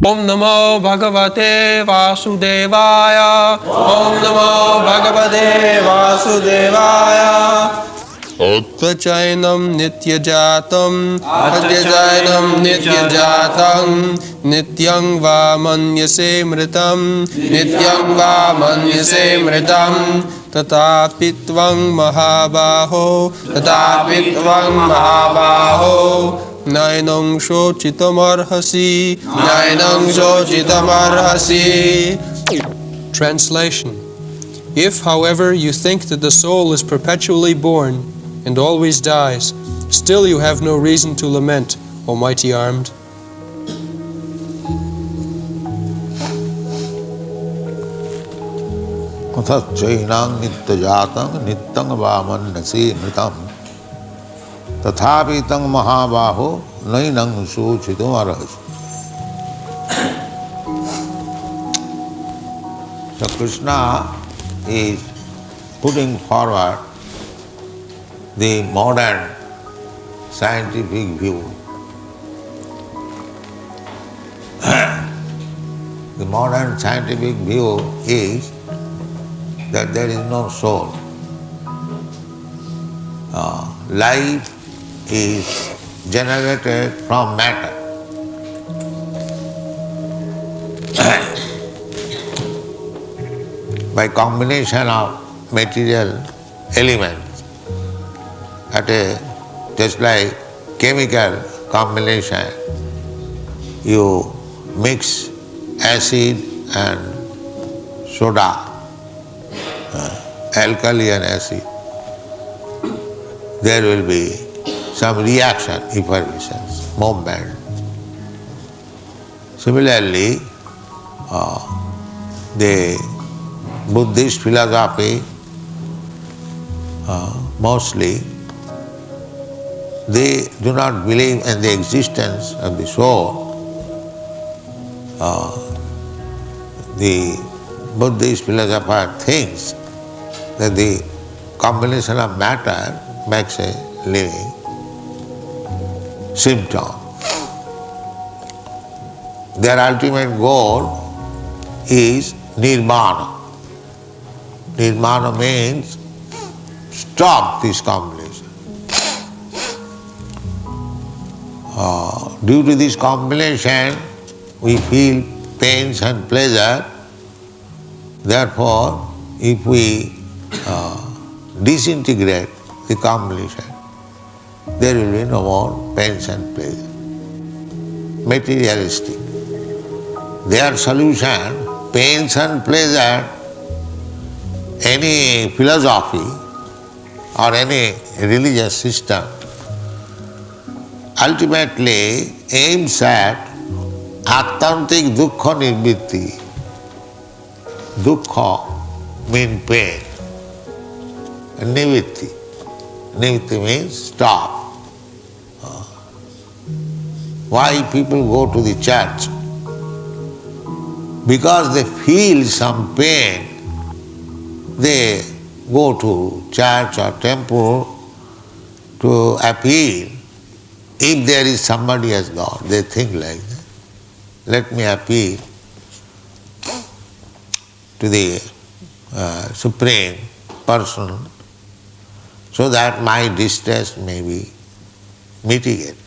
Om Namo Bhagavate Vasudevaya. Om Namo Bhagavate Vasudevaya. Atha cainam nitya-jatam. Atha cainam nitya-jatam. Nityam va manyase mrtam. Nityam va manyase mrtam. Tathapi tvam maha-baho. Tathapi tvam maha-baho. Nainam socitum arhasi. Nainam socitum arhasi. Translation. If, however, you think that the soul is perpetually born and always dies, still you have no reason to lament, O mighty armed. atha cainam nitya-jatam nityam va manyase mrtam tathapi tvam maha-baho nainam socitum arhasi. So Krishna is putting forward the modern scientific view. The modern scientific view is that there is no soul. Life is generated from matter. By combination of material elements, just like chemical combination, you mix acid and soda, alkali and acid, there will be some reaction, effervescence, movement. Similarly, the Buddhist philosophy, mostly, they do not believe in the existence of the soul. The Buddhist philosopher thinks that the combination of matter makes a living symptom. Their ultimate goal is nirvana. Nirvana means stop this combination. Due to this combination, we feel pains and pleasure. Therefore, if we disintegrate the combination, there will be no more pains and pleasure. Materialistic. Their solution, pains and pleasure, any philosophy or any religious system ultimately aims at attantik dukkha nivritti. Dukkha means pain. Nivritti. Nivritti means stop. Why people go to the church? Because they feel some pain, they go to church or temple to appeal. If there is somebody as God, they think like that. Let me appeal to the Supreme Person so that my distress may be mitigated.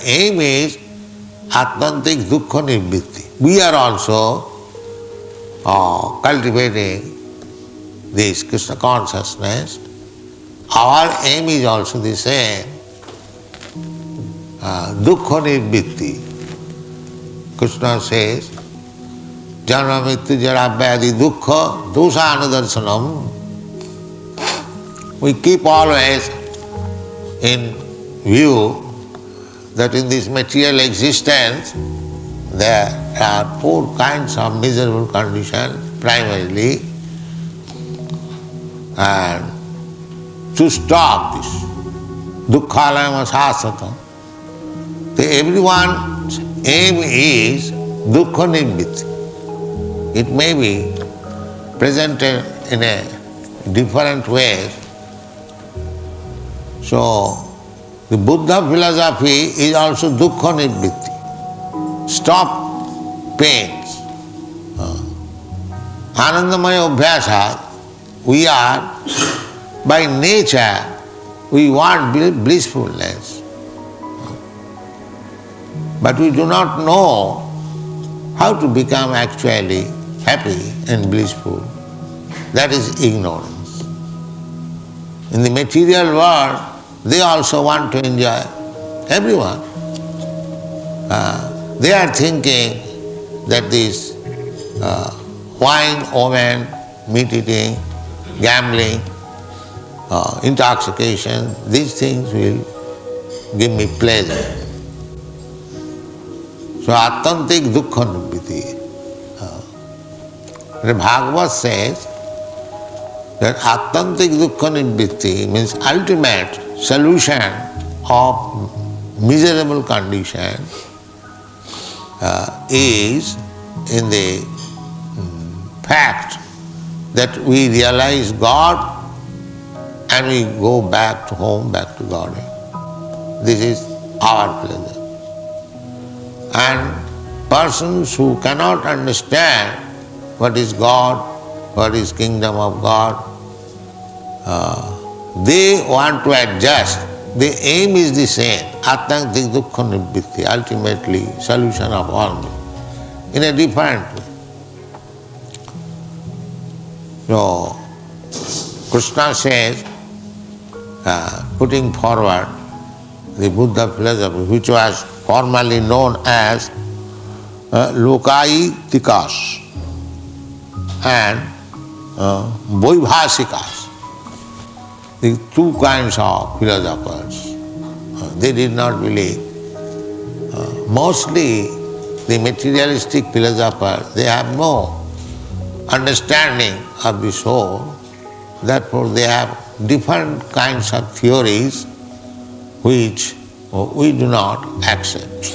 Aim is atmantik dukkha nivritti. We are also cultivating this Krishna consciousness. Our aim is also the same. Dukkha nivritti. Krishna says, janma mrityu jara vyadi dukkha doshanudarsanam. We keep always in view that in this material existence there are four kinds of miserable conditions primarily, and to stop this dukkhalayam sasatam, everyone's aim is dukkha nivritti. It may be presented in a different way. So The Buddha philosophy is also dukkha nivritti. Stop pains. Anandamaya abhyasa, we are, by nature, we want blissfulness. But we do not know how to become actually happy and blissful. That is ignorance. In the material world, they also want to enjoy. Everyone. They are thinking that this wine, woman, meat eating, gambling, intoxication, these things will give me pleasure. So attantik dukkha nivritti. The Bhagavad says that attantik dukkha nivritti means ultimate solution of miserable condition is in the fact that we realize God and we go back to home, back to God. This is our pleasure. And persons who cannot understand what is God, what is kingdom of God, they want to adjust. The aim is the same, attantik dukkha nivritti, ultimately solution of all, in a different way. So, Krishna says, putting forward the Buddha philosophy, which was formerly known as Lokayatikas and Vaibhasikas, the two kinds of philosophers. They did not believe. Mostly the materialistic philosophers, they have no understanding of the soul, therefore they have different kinds of theories which we do not accept.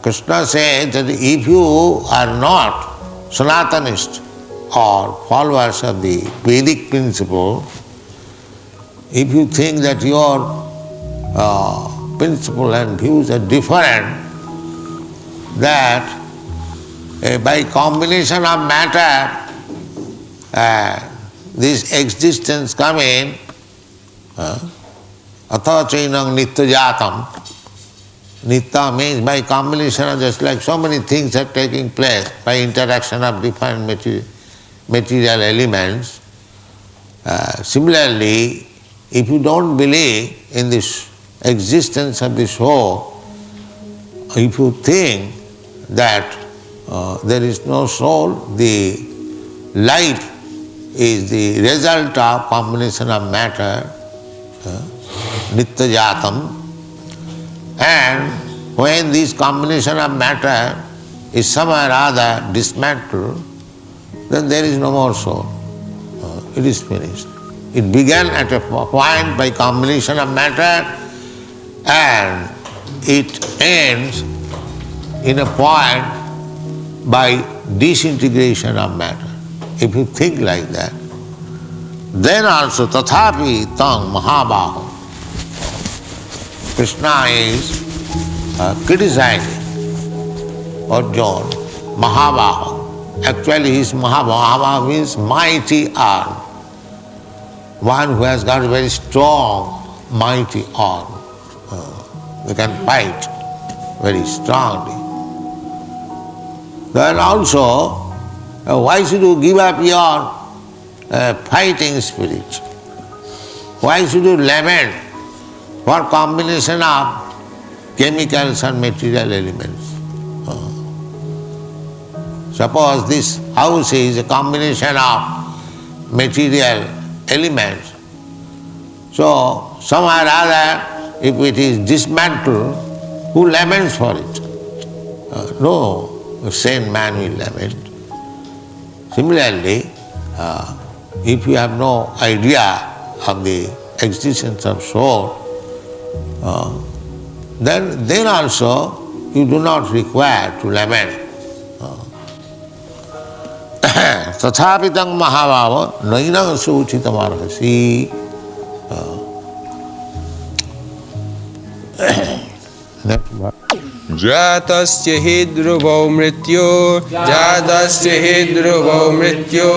Krishna says that if you are not Sanatanist or followers of the Vedic principle, if you think that your principle and views are different, that by combination of matter, this existence come in, atha cainam nitya-jatam. Nitya means by combination of just like so many things are taking place by interaction of different material elements. Similarly, if you don't believe in this existence of the soul, if you think that there is no soul, the life is the result of combination of matter, nitya-jatam, and when this combination of matter is somehow or other dismantled, then there is no more soul. It is finished. It began at a point by combination of matter and it ends in a point by disintegration of matter. If you think like that, then also tathapi tvam maha-baho. Krishna is criticizing Arjuna, maha-baho. Actually he is maha-baho. Maha-baho means mighty arm. One who has got a very strong, mighty arm. They can fight very strongly. Then also, why should you give up your fighting spirit? Why should you lament for combination of chemicals and material elements? Suppose this house is a combination of material elements. So, somehow or other, if it is dismantled, who laments for it? No sane man will lament. Similarly, if you have no idea of the existence of soul, then also you do not require to lament. Tathapi tvam maha-baho nainam socitum arhasi. Next verse. Jatasya hi dhruvo mrityo, jatasya hi dhruvo mrityo,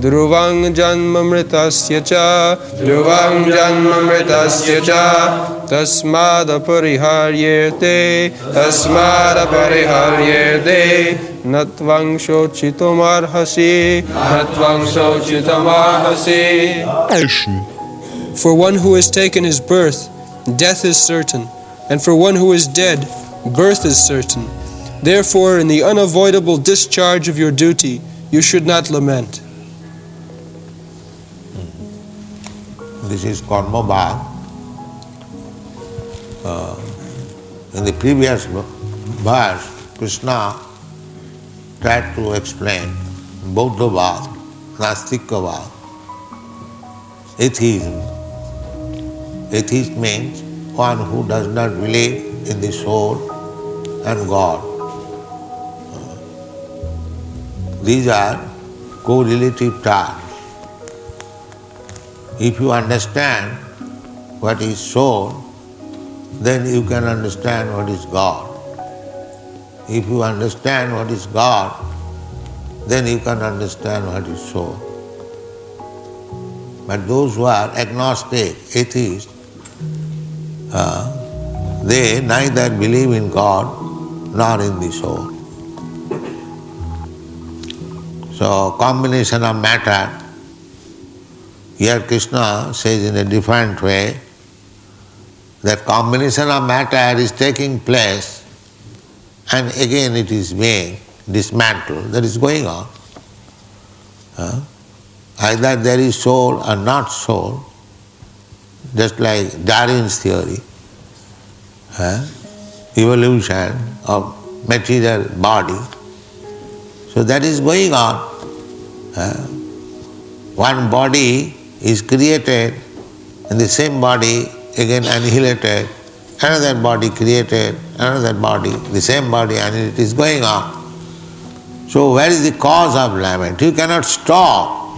dhruvang janma mritasya cha, dhruvang janma mritasya cha, tasmada pariharyete, tasmada pariharyete, natvang shochitum arhasi, natvang shochitum arhasi. For one who has taken his birth, death is certain, and for one who is dead, birth is certain. Therefore, in the unavoidable discharge of your duty, you should not lament. This is karma-bhav. In the previous verse, Krishna tried to explain Buddha-bhav, Nastika-bhav, atheism. Atheist means one who does not believe in the soul and God. These are correlative terms. If you understand what is soul, then you can understand what is God. If you understand what is God, then you can understand what is soul. But those who are agnostic, atheists, they neither believe in God nor in the soul. So, combination of matter, here Krishna says in a different way that combination of matter is taking place and again it is being dismantled. That is going on. Either there is soul or not soul, just like Darwin's theory, evolution of material body. So that is going on. One body is created and the same body again annihilated, another body created, another body, the same body, and it is going on. So where is the cause of lament? You cannot stop.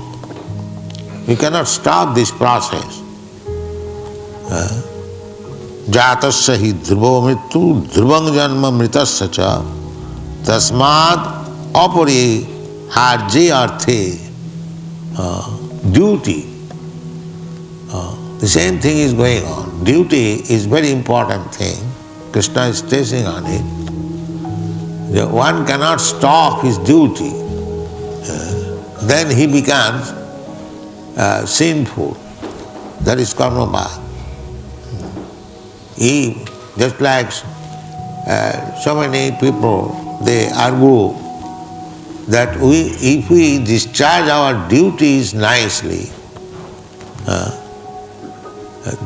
You cannot stop this process. Jatasya hi dhruvo mrityu dhruvang janma mritasya cha tasmad apari harje arthe. Duty. The same thing is going on. Duty is very important thing. Krishna is stressing on it. One cannot stop his duty. Then he becomes sinful. That is karma-bhav. Just like so many people, they argue that if we discharge our duties nicely,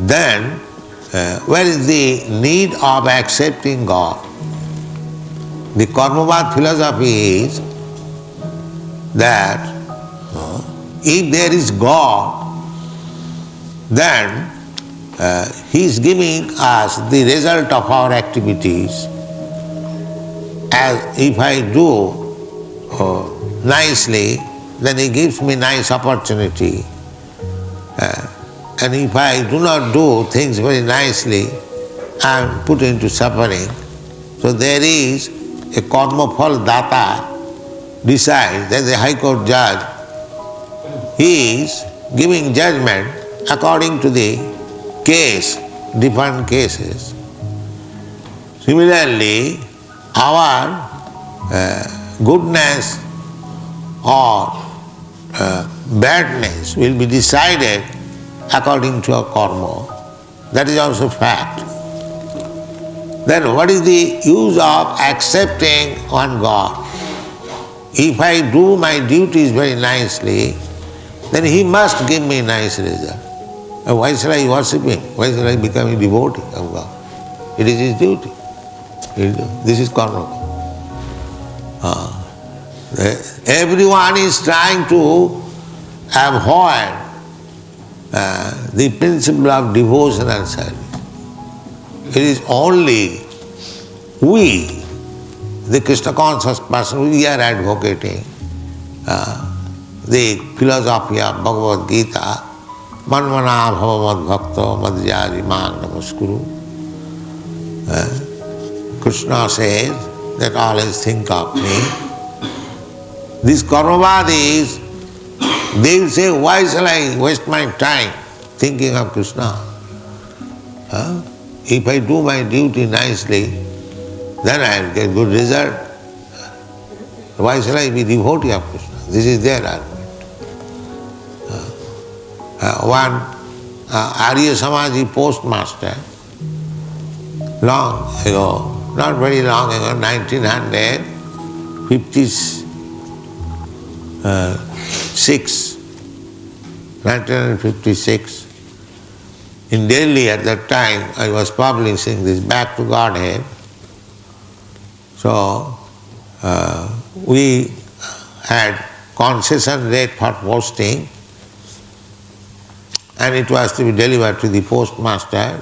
then where is the need of accepting God? The karma-bhav philosophy is that if there is God, then He is giving us the result of our activities. As if I do nicely, then He gives me nice opportunity. And if I do not do things very nicely, I am put into suffering. So there is a karma phal data decides, there is a high court judge. He is giving judgment according to the case, different cases. Similarly, our goodness or badness will be decided according to our karma. That is also fact. Then what is the use of accepting one God? If I do my duties very nicely, then He must give me nice result. Why shall I worship Him? Why shall I become a devotee of God? It is His duty. This is karma. Everyone is trying to avoid the principle of devotional service. It is only we, the Krishna conscious person, we are advocating the philosophy of Bhagavad Gita, manmana bhava mad bhakta madhyari man namaskuru. Krishna says that always think of me. These karmavadis, they will say, why shall I waste my time thinking of Krishna? If I do my duty nicely, then I will get good result. Why shall I be devotee of Krishna? This is their argument. One Arya Samaji postmaster, long ago, not very long ago, 1956, 1956, in Delhi at that time I was publishing this Back to Godhead. So we had concession rate for posting, and it was to be delivered to the postmaster.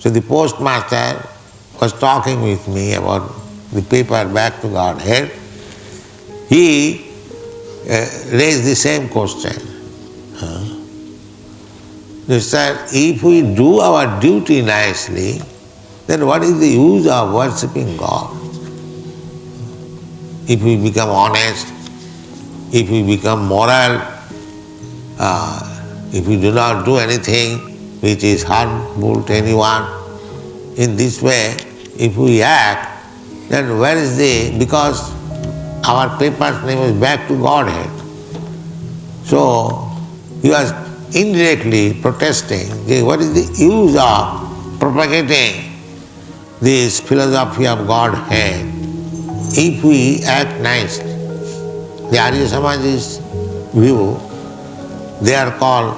So the postmaster was talking with me about the paper Back to Godhead. He raised the same question. He said, if we do our duty nicely, then what is the use of worshipping God? If we become honest, if we become moral, if we do not do anything which is harmful to anyone, in this way, if we act, then where is because our paper's name is Back to Godhead. So he was indirectly protesting, what is the use of propagating this philosophy of Godhead if we act nicely? The Arya Samaji's view, they are called,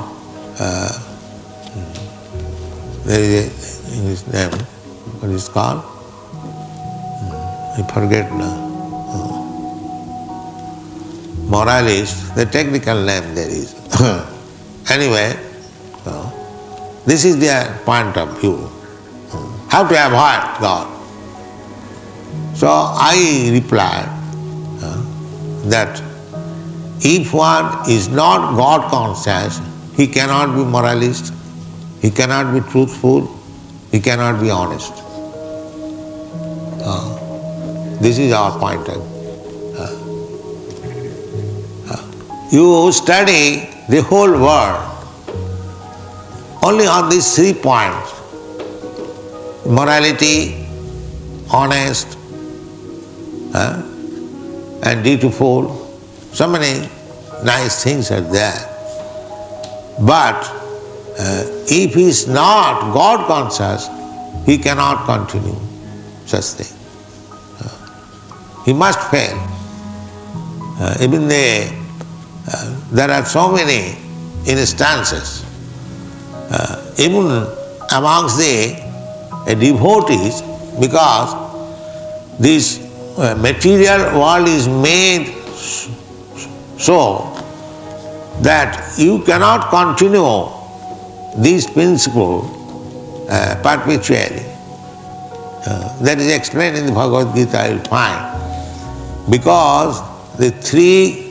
there is an English name, what is it called? I forget now. Moralist, the technical name there is. Anyway, this is their point of view. How to avoid God. So I replied that if one is not God conscious, he cannot be moralist, he cannot be truthful, he cannot be honest. This is our point of view. You study the whole world only on these 3 points: morality, honest, and dutiful. So many nice things are there. But if he is not God conscious, he cannot continue such thing. He must fail. Even there are so many instances, even amongst the devotees, because this material world is made so that you cannot continue this principle perpetually. That is explained in the Bhagavad Gita, you will find. Because the 3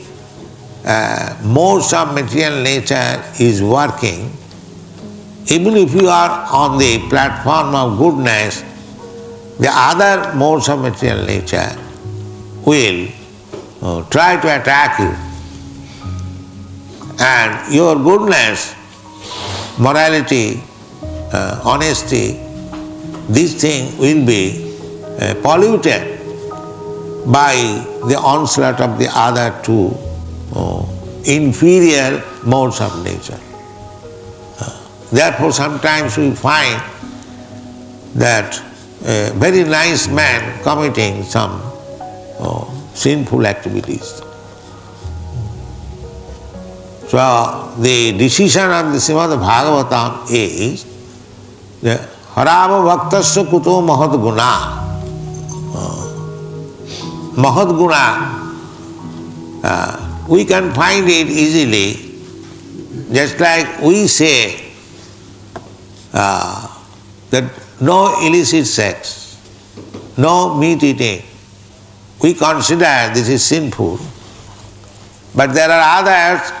modes of material nature is working, even if you are on the platform of goodness, the other modes of material nature will try to attack you. And your goodness, morality, honesty, this thing will be polluted by the onslaught of the other 2 inferior modes of nature. Therefore sometimes we find that a very nice man committing some sinful activities. So the decision of the Srimad Bhagavatam is harava bhaktasya kuto mahad guna. Mahad guna, we can find it easily, just like we say that no illicit sex, no meat eating. We consider this is sinful. But there are others,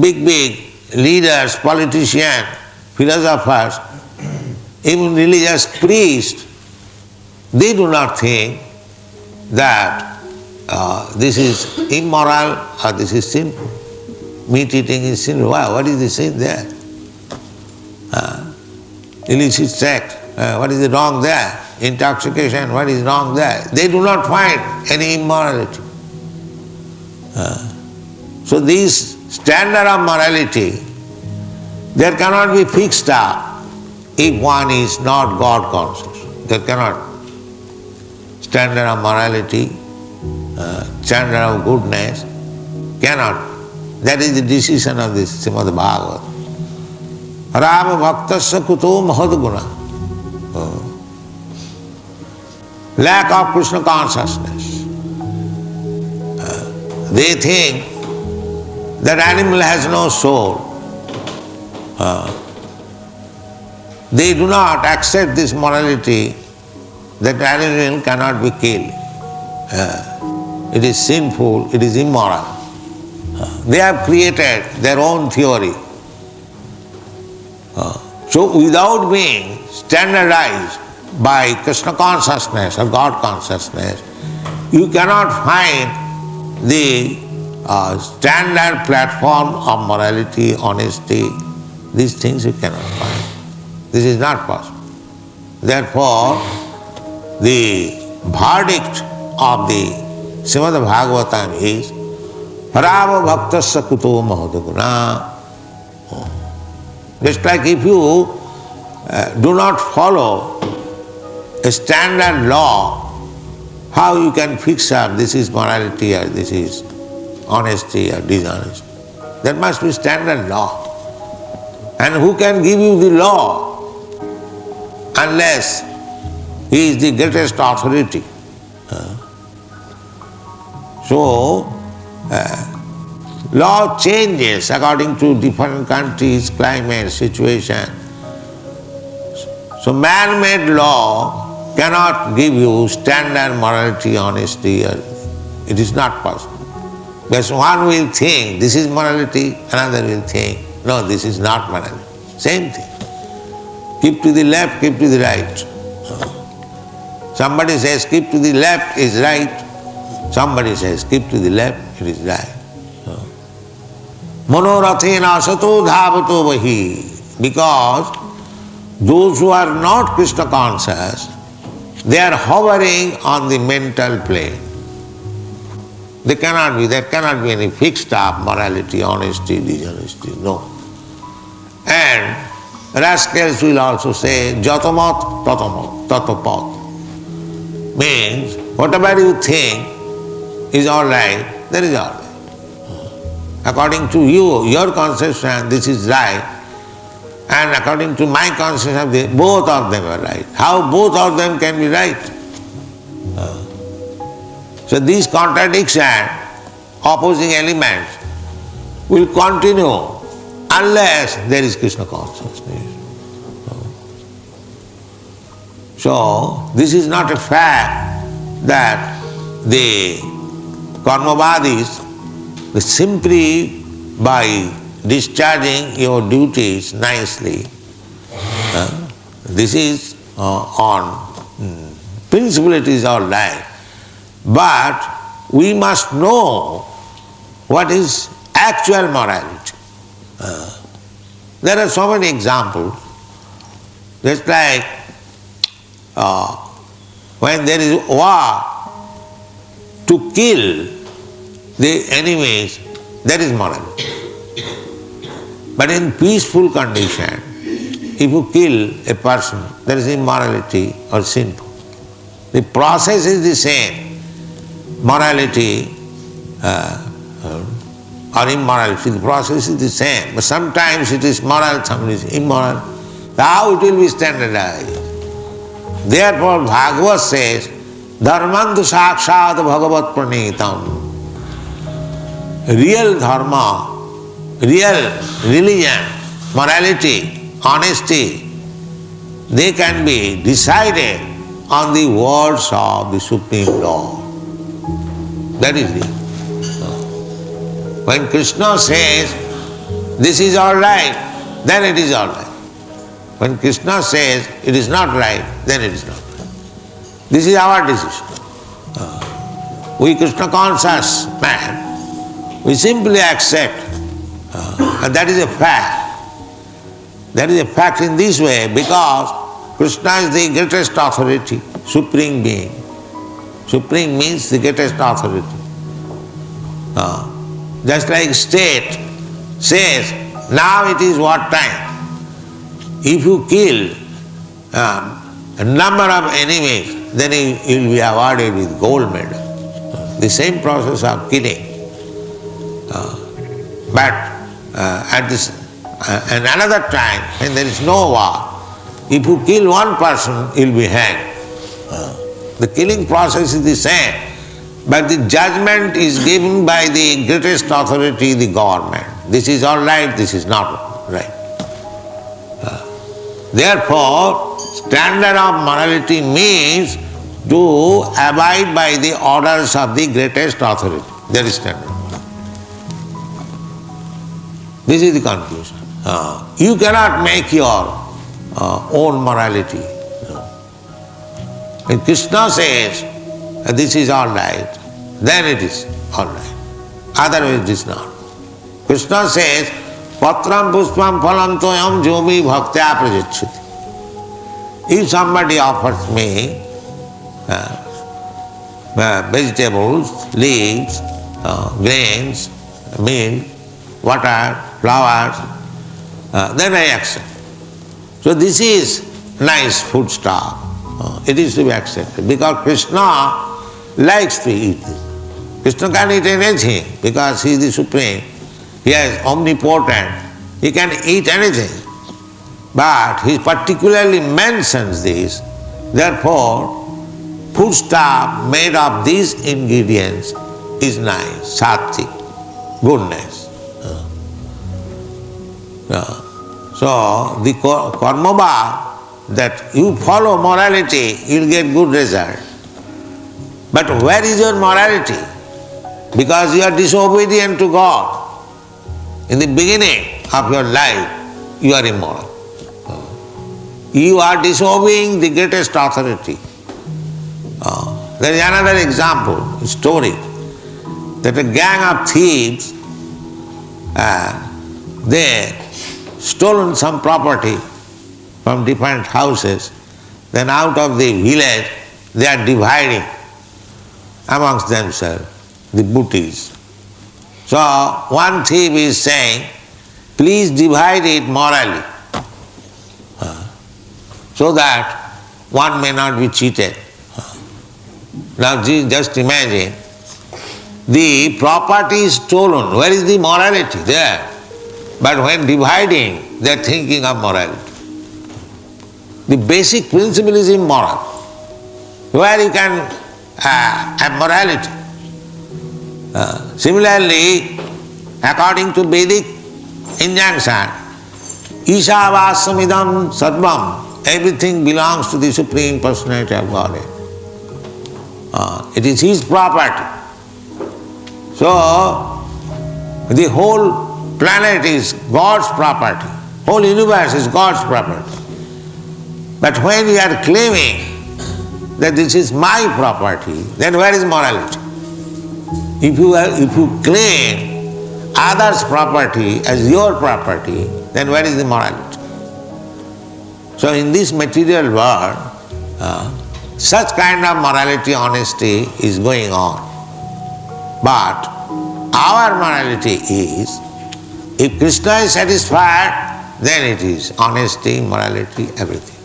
big leaders, politicians, philosophers, even religious priests, they do not think that this is immoral or this is sinful. Meat eating is sinful. Wow, what is the sin there? Illicit sex, what is the wrong there? Intoxication, what is wrong there? They do not find any immorality. So this standard of morality, there cannot be fixed up if one is not God conscious. There cannot. Standard of morality, standard of goodness, cannot. That is the decision of this Srimad Bhagavad. Rama bhaktasya kuto mahadguna. Lack of Krishna consciousness. They think that animal has no soul. They do not accept this morality that animal cannot be killed. It is sinful, it is immoral. They have created their own theory. So without being standardized by Krishna consciousness or God consciousness, you cannot find the standard platform of morality, honesty. These things you cannot find. This is not possible. Therefore, the verdict of the Srimad Bhagavatam is Rama bhaktasya kuto mahadguna. Just like if you do not follow a standard law, how you can fix up this is morality or this is honesty or dishonesty? There must be standard law. And who can give you the law unless he is the greatest authority? So, law changes according to different countries, climate, situation. So man-made law cannot give you standard morality, honesty. It is not possible. Because one will think this is morality, another will think, no, this is not morality. Same thing. Keep to the left, keep to the right. Somebody says keep to the left is right. Somebody says keep to the left, it is right. Manorathena asato dhavato vahi. Because those who are not Krishna conscious, they are hovering on the mental plane. There cannot be any fixed up morality, honesty, dishonesty, no. And rascals will also say, jatamat, tatamat, tatapat. Means, whatever you think is all right, that is all right. According to you, your conception, this is right, and according to my conception, both of them are right. How both of them can be right? So these contradictions, opposing elements, will continue unless there is Krishna consciousness. So this is not a fact that the karmavadis, simply by discharging your duties nicely, this is on principle it is all right. But we must know what is actual morality. There are so many examples. Just like when there is war, to kill the enemies, that is morality. But in peaceful condition, if you kill a person, that is immorality or sinful. The process is the same. Morality or immorality, the process is the same. But sometimes it is moral, sometimes it is immoral. How it will be standardized? Therefore Bhagavad says, dharmantu sakshat bhagavat pranitam. Real dharma, real religion, morality, honesty, they can be decided on the words of the Supreme Lord. That is it. When Krishna says, this is all right, then it is all right. When Krishna says it is not right, then it is not right. This is our decision. We Krishna conscious man, we simply accept, and that is a fact. That is a fact in this way because Krishna is the greatest authority, supreme being. Supreme means the greatest authority. Just like state says, now it is what time? If you kill a number of enemies, then you will be awarded with gold medal. The same process of killing. But at this and another time, when there is no war, if you kill one person, you will be hanged. The killing process is the same, but the judgment is given by the greatest authority, the government. This is all right, this is not right. Therefore, standard of morality means to abide by the orders of the greatest authority. That is standard. This is the conclusion. You cannot make your own morality. When Krishna says this is all right, then it is all right. Otherwise it is not. Krishna says, patram puspam phalam toyam jomi bhaktya prajachyati. If somebody offers me vegetables, leaves, grains, milk, water, flowers, then I accept. So this is nice food stuff. It is to be accepted because Krishna likes to eat this. Krishna can eat anything because he is the supreme. He is omnipotent. He can eat anything. But he particularly mentions this. Therefore, food stuff made of these ingredients is nice, sattvic, goodness. So the karma bhav, that you follow morality, you will get good result. But where is your morality? Because you are disobedient to God. In the beginning of your life, you are immoral. You are disobeying the greatest authority. There is another example, a story, that a gang of thieves, they stolen some property from different houses, then out of the village they are dividing amongst themselves the booties. So one thief is saying, please divide it morally, so that one may not be cheated. Now just imagine, the property is stolen, where is the morality? There. But when dividing, they are thinking of morality. The basic principle is immoral. Where you can have morality? Similarly, according to Vedic injunction, Ishavassamidam Sarvam, everything belongs to the Supreme Personality of Godhead. It is His property. So, the whole planet is God's property. Whole universe is God's property. But when you are claiming that this is my property, then where is morality? If you claim others' property as your property, then where is the morality? So in this material world, such kind of morality, honesty is going on. But our morality is, if Krishna is satisfied, then it is honesty, morality, everything.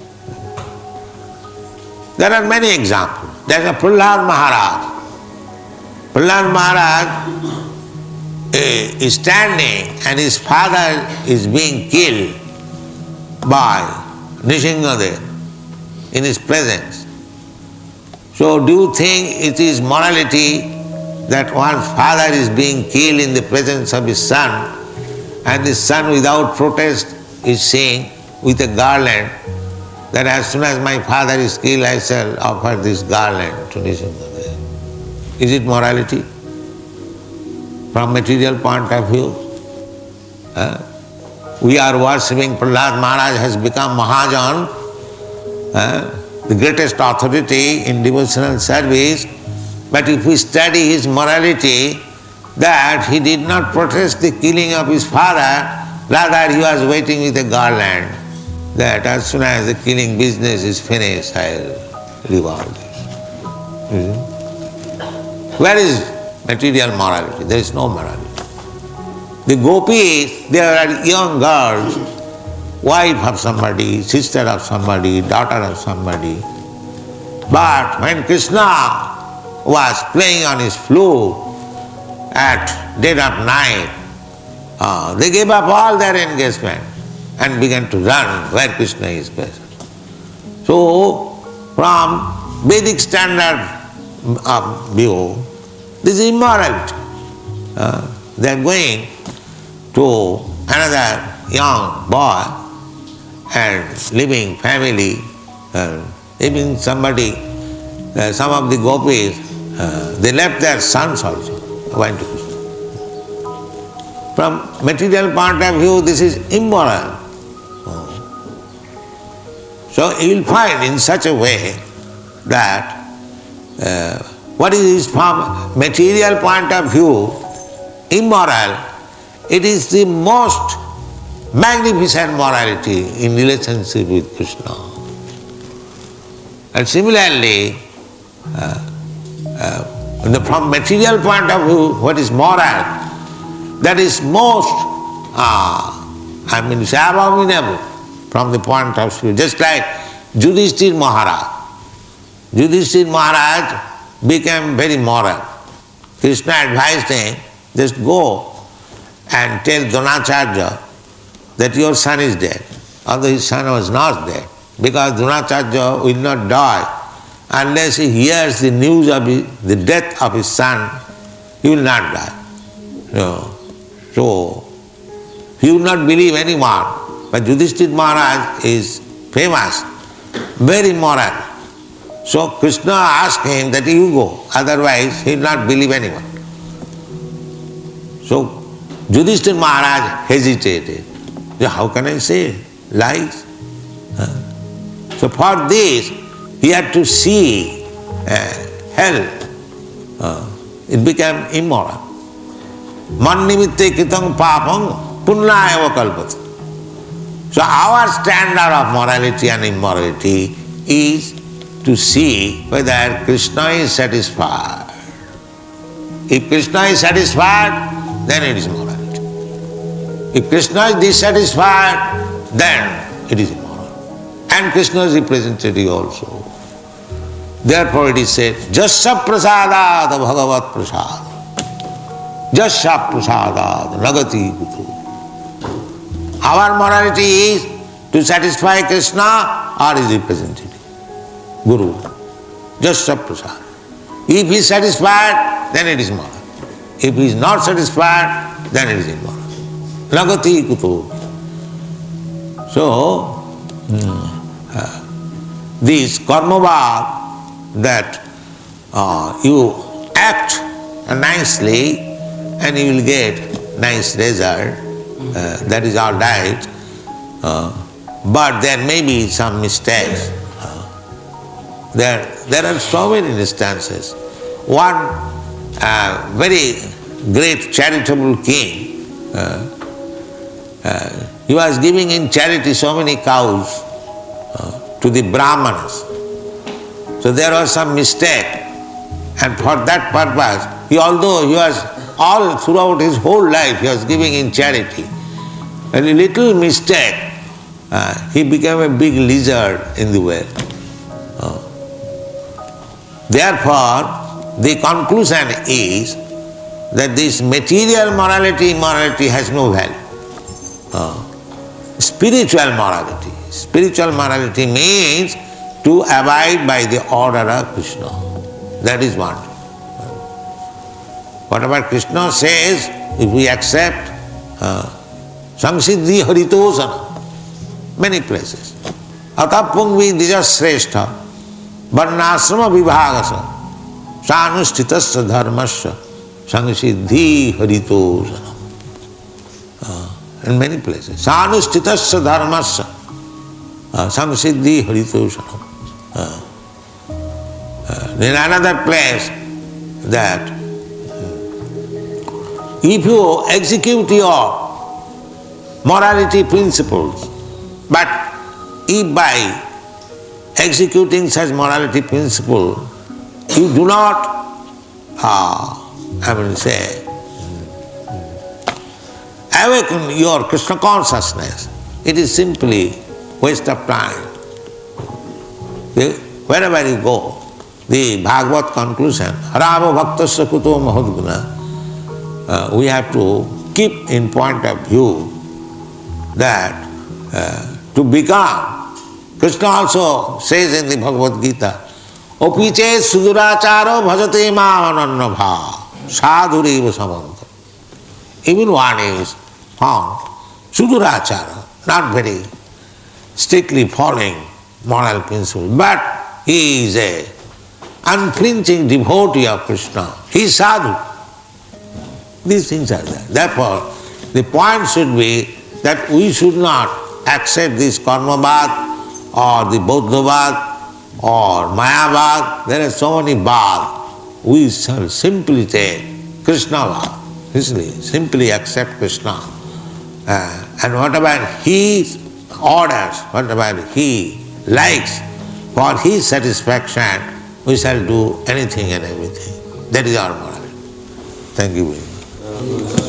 There are many examples. There is a Prahlad Maharaj. Prahlad Maharaj is standing and his father is being killed by Nrsimhadev in his presence. So do you think it is morality that one's father is being killed in the presence of his son, and the son without protest is saying with a garland that as soon as my father is killed, I shall offer this garland to Nrsimhadev? Is it morality from material point of view? we are worshipping Prahlad Maharaj has become Mahajan, the greatest authority in devotional service. But if we study his morality, that he did not protest the killing of his father, rather he was waiting with a garland, that as soon as the killing business is finished, I'll reward this. Where is material morality? There is no morality. The gopis, they are young girls, wife of somebody, sister of somebody, daughter of somebody. But when Krishna was playing on his flute at dead of night, they gave up all their engagement and began to run where Krishna is present. So, from Vedic standard of view, this is immorality. They are going to another young boy and leaving family, even somebody, some of the gopis, they left their sons also, went to Krishna. From material point of view, this is immoral. So you will find in such a way that what is from material point of view immoral, it is the most magnificent morality in relationship with Krishna. And similarly, from material point of view, what is moral, that is most, abominable from the point of view. Just like Yudhishthira Maharaj. Yudhishthira Maharaj became very moral. Krishna advised him, just go and tell Dronacharya that your son is dead. Although his son was not dead, because Dronacharya will not die unless he hears the news of the death of his son, he will not die. So, he will not believe anyone. But Yudhishthira Maharaj is famous, very moral. So Krishna asked him that you go, otherwise he will not believe anyone. So Yudhishthira Maharaj hesitated. How can I say lies? So for this, he had to see hell. It became immoral. Man nimitte kritam papam punna eva kalpati. So our standard of morality and immorality is to see whether Krishna is satisfied. If Krishna is satisfied, then it is morality. If Krishna is dissatisfied, then it is immoral. And Krishna is representative also. Therefore it is said, Jasya prasadat bhagavat prasad. Jasya prasadat nagati kutu. Our morality is to satisfy Krishna or his representative, Guru. Jasya prasad. If he is satisfied, then it is moral. If he is not satisfied, then it is immoral. Nagati kutu. So, this karma, that you act nicely and you will get nice result, that is all right, but there may be some mistakes. There are so many instances. One very great charitable king, he was giving in charity so many cows to the Brahmanas. So there was some mistake, and for that purpose, although he was all throughout his whole life he was giving in charity, and a little mistake, he became a big lizard in the well. Therefore, the conclusion is that this material morality, immorality has no value. Spiritual morality means to abide by the order of Krishna. That is one. Whatever Krishna says, if we accept, samsiddhi haritosana, many places. Atha pungvi dijasreshta, varnasrama vibhagasa, sanusthitasya dharmasya, samsiddhi haritosana. in many places. Sanustitasya dharmasya samsiddhi haritoshanam. In another place that if you execute your morality principles, but if by executing such morality principle you do not, awaken your Krishna consciousness, it is simply waste of time. Wherever you go, the Bhagavad conclusion, Rama bhaktasya kuto mahadguna, we have to keep in point of view that to become, Krishna also says in the Bhagavad Gita, Opiche suduracharo bhajate mam anannabha sadhureva samanta. Even one is found sudurachara, not very strictly following moral principles, but he is a unflinching devotee of Krishna. He is sadhu. These things are there. Therefore, the point should be that we should not accept this karma-bad or the Buddha-bad or maya-bad. There are so many bad. We shall simply take Krishna-bad. Simply accept Krishna. And whatever he orders, whatever he likes, for his satisfaction, we shall do anything and everything. That is our morality. Thank you very much.